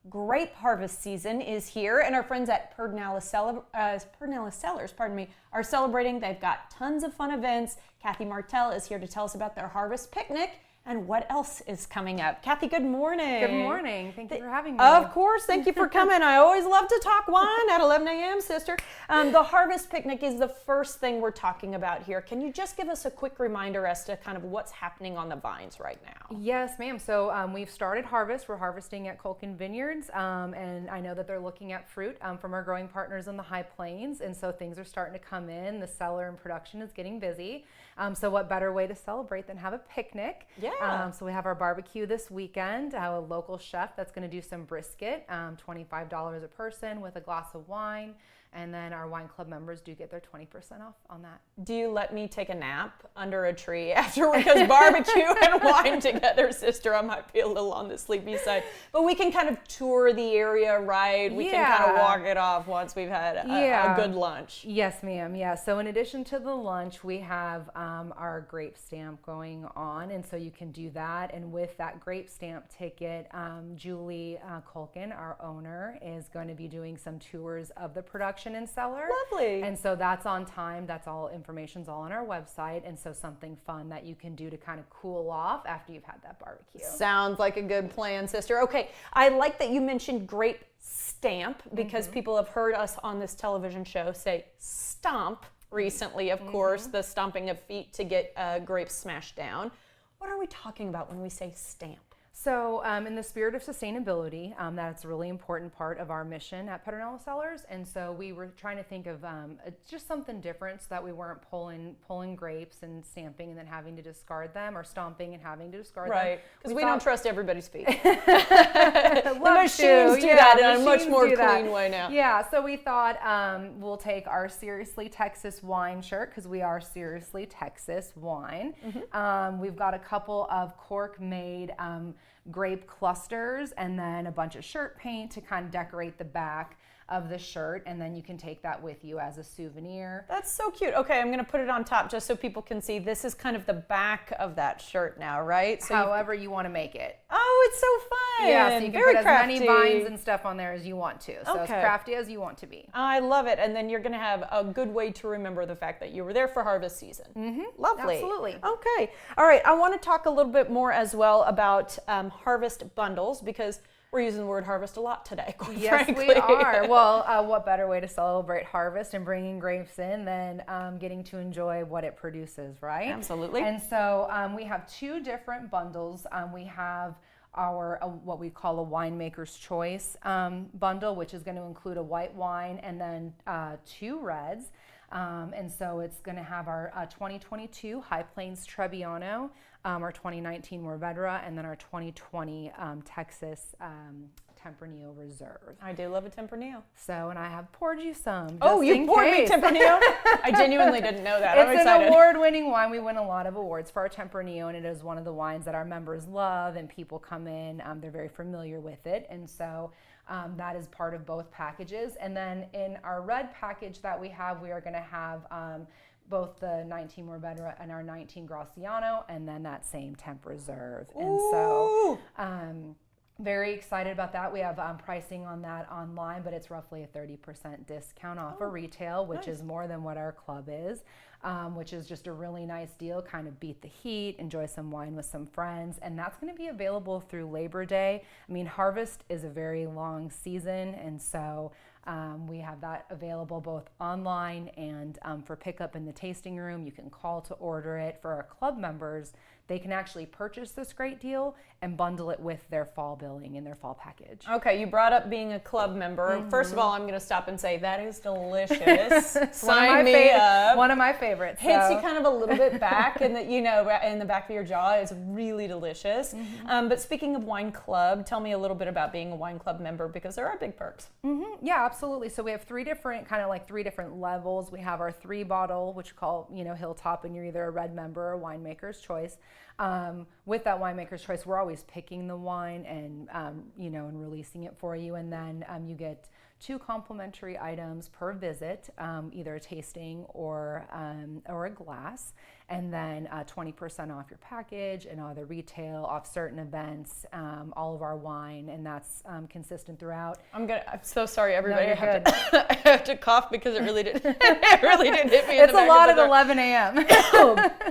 Grape harvest season is here, and our friends at Pedernales Cellars, are celebrating. They've got tons of fun events. Kathy Martell is here to tell us about their harvest picnic and what else is coming up. Kathy, good morning. Good morning. Thank you for having me. Of course. Thank you for coming. I always love to talk wine at 11 a.m., sister. The harvest picnic is the first thing we're talking about here. Can you just give us a quick reminder as to kind of what's happening on the vines right now? Yes, ma'am. So we've started harvest. We're harvesting at Culkin Vineyards, and I know that they're looking at fruit from our growing partners in the High Plains, and so things are starting to come in. The cellar and production is getting busy. So what better way to celebrate than have a picnic? Yeah. So we have our barbecue this weekend. I have a local chef that's going to do some brisket, $25 a person with a glass of wine. And then our wine club members do get their 20% off on that. Do you let me take a nap under a tree after, because barbecue and wine together, sister, I might be a little on the sleepy side. But we can kind of tour the area, right? We can kind of walk it off once we've had a good lunch. Yes, ma'am. Yeah. So in addition to the lunch, we have our grape stamp going on. And so you can do that. And with that grape stamp ticket, Julie Culkin, our owner, is going to be doing some tours of the production and cellar. Lovely. And so that's on time. That's all information's all on our website. And so something fun that you can do to kind of cool off after you've had that barbecue. Sounds like a good plan, sister. Okay, I like that you mentioned grape stamp because people have heard us on this television show say stomp recently, of course, the stomping of feet to get grapes smashed down. What are we talking about when we say stamp? So in the spirit of sustainability, that's a really important part of our mission at Pedernales Cellars. And so we were trying to think of just something different so that we weren't pulling grapes and stamping and then having to discard them, or stomping and having to discard them. Right, because we don't trust everybody's feet. The machines do that in a much more clean way now. Yeah, so we thought we'll take our Seriously Texas wine shirt, because we are Seriously Texas wine. We've got a couple of cork-made grape clusters, and then a bunch of shirt paint to kind of decorate the back of the shirt, and then you can take that with you as a souvenir. That's so cute. Okay, I'm going to put it on top just so people can see. This is kind of the back of that shirt now, right? So however you want to make it. Oh, it's so fun. Yeah, so you can put crafty. as many vines and stuff on there as you want to. So as crafty as you want to be. I love it. And then you're going to have a good way to remember the fact that you were there for harvest season. Lovely. Absolutely. Okay. All right. I want to talk a little bit more as well about harvest bundles, because we're using the word harvest a lot today, quite frankly. Yes, we are. Well, what better way to celebrate harvest and bringing grapes in than getting to enjoy what it produces, right? Absolutely. And so we have two different bundles. We have our what we call a winemaker's choice bundle, which is going to include a white wine and then two reds. And so it's going to have our 2022 High Plains Trebbiano, our 2019 Mourvedre, and then our 2020 Texas Tempranillo Reserve. I do love a Tempranillo. So, and I have poured you some. Oh, you poured me Tempranillo? I genuinely didn't know that. I'm It's excited. an award-winning wine. We win a lot of awards for our Tempranillo, and it is one of the wines that our members love, and people come in, they're very familiar with it. And so that is part of both packages. And then in our red package that we have, we are going to have both the 19 Mourvedre and our 19 Graciano, and then that same Temp Reserve. And so very excited about that. We have pricing on that online, but it's roughly a 30% discount off of retail, which is more than what our club is, which is just a really nice deal. Kind of beat the heat, enjoy some wine with some friends, and that's going to be available through Labor Day. I mean, harvest is a very long season, and so we have that available both online and for pickup in the tasting room. You can call to order it. For our club members, they can actually purchase this great deal and bundle it with their fall billing in their fall package. Okay, you brought up being a club member. First of all, I'm going to stop and say that is delicious. Sign me up. One of my favorites. Hits you kind of a little bit back, and in the back of your jaw. It's really delicious. But speaking of wine club, tell me a little bit about being a wine club member, because there are big perks. Yeah, absolutely. So we have three different levels. We have our 3 bottle, which we call Hilltop, and you're either a red member or winemaker's choice. with that winemaker's choice, we're always picking the wine and and releasing it for you, and then you get 2 complimentary items per visit, either a tasting or a glass, and then 20% off your package and all the retail, off certain events, all of our wine, and that's consistent throughout. I'm so sorry, everybody. No, you're I have to cough because it really did. It really did hit me. It's a lot at 11 a.m.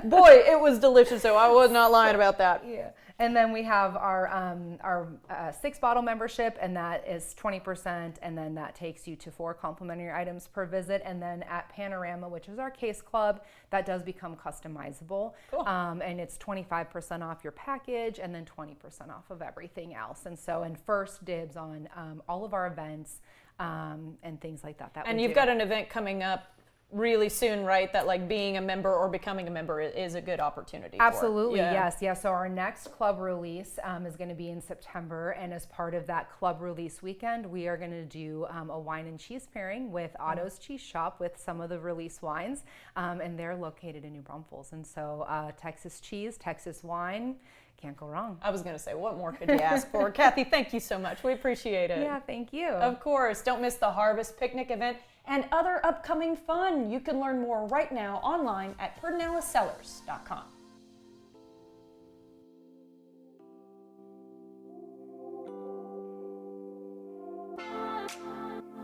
Boy, it was delicious. So I was not lying about that. Yeah. And then we have our 6-bottle membership, and that is 20%, and then that takes you to 4 complimentary items per visit. And then at Panorama, which is our case club, that does become customizable. Cool. And it's 25% off your package, and then 20% off of everything else. And so, and first dibs on all of our events and things like that. And you've got an event coming up really soon, right? That like being a member or becoming a member is a good opportunity. Absolutely, for it. yes. Yeah. So our next club release is going to be in September, and as part of that club release weekend, we are going to do a wine and cheese pairing with Otto's Cheese Shop with some of the release wines, and they're located in New Braunfels. And so Texas cheese, Texas wine, can't go wrong. I was going to say, what more could you ask for? Kathy, thank you so much. We appreciate it. Yeah, thank you. Of course. Don't miss the Harvest Picnic event and other upcoming fun. You can learn more right now online at pedernalescellars.com.